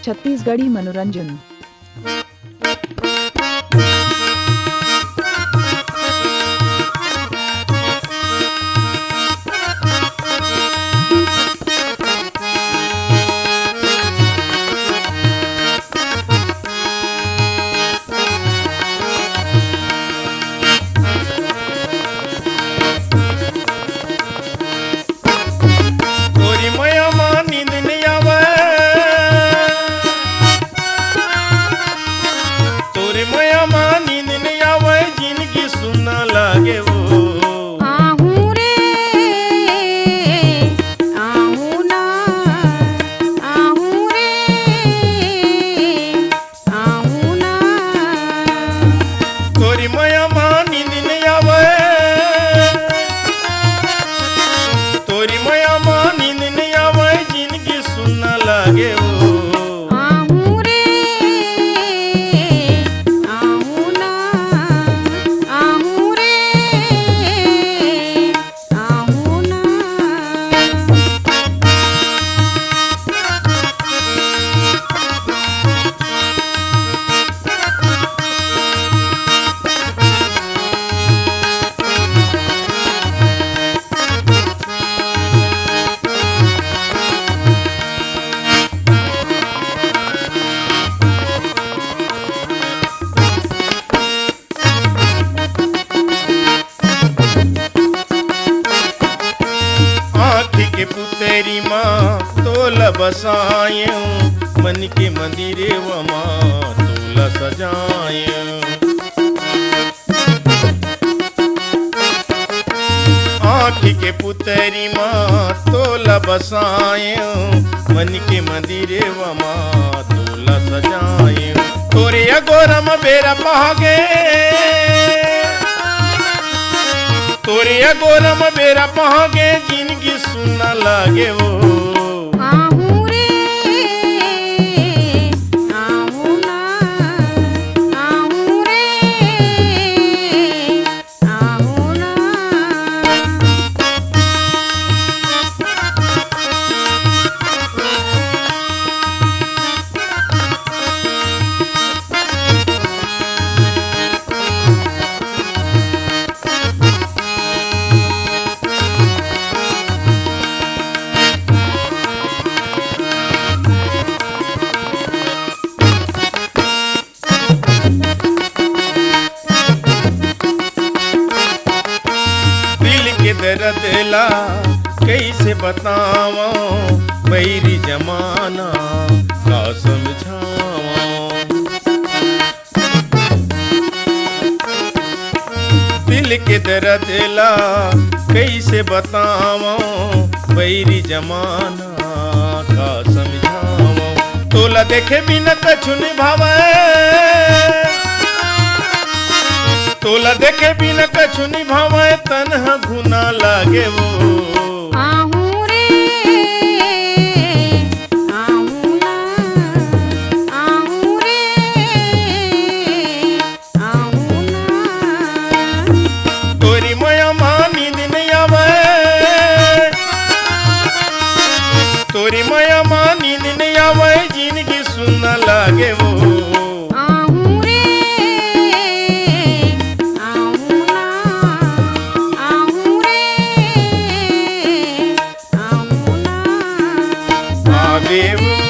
छत्तीसगढ़ी मनोरंजन। तेरी माँ तोला बसायूं मन के मंदिरे व माँ तोला सजायूं। आँखी के पुतरी माँ तोला बसायूं मन के मंदिरे व माँ तोला सजायूं। तोरे अगोरम बेरा पहागे तोरे अगोरम बेरा पहागे जिनकी सुना लागे वो दर्दला कैसे बतावा बैरी जमाना का समझावा। दिल के दर्दला कैसे बतावा बैरी जमाना का समझावा। तोला देखे बिना कछु निभावे तोला देखे बिना कछु निभावे तन्हा घुना लागे वो तोरी माया माँ नींद नहीं आवे तोरी माया माँ नींद नहीं आवे जिंदगी सुनना लागे वो देव